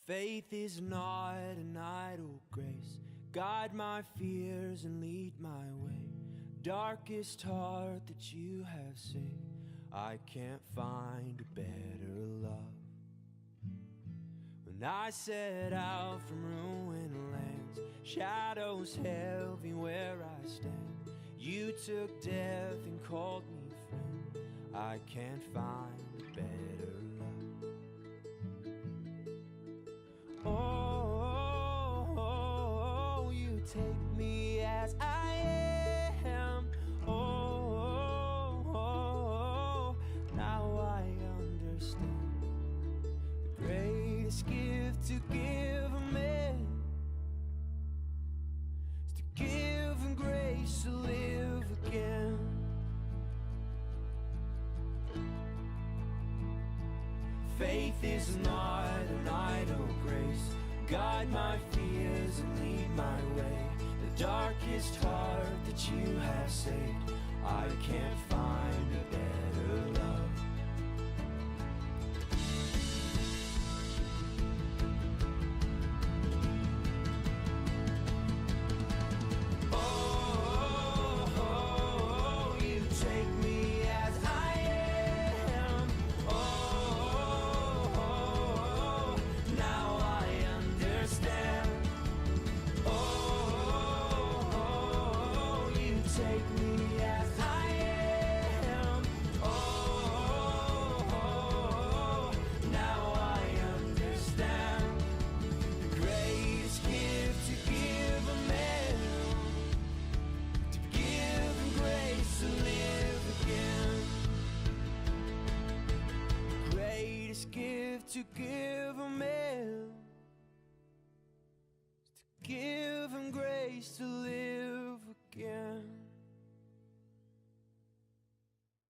Faith is not an idle grace. Guide my fears and lead my way. Darkest heart that you have saved, I can't find a better love. When I set out from ruined lands, shadows heavy where I stand, you took death and called me friend. I can't find a better love. Oh, you take me as I am. Oh, now I understand. The greatest gift to give a man is to give him grace to live again. Faith is not an idle grace. Guide my fears and lead my way. The darkest heart that you have saved, I can't find a better love.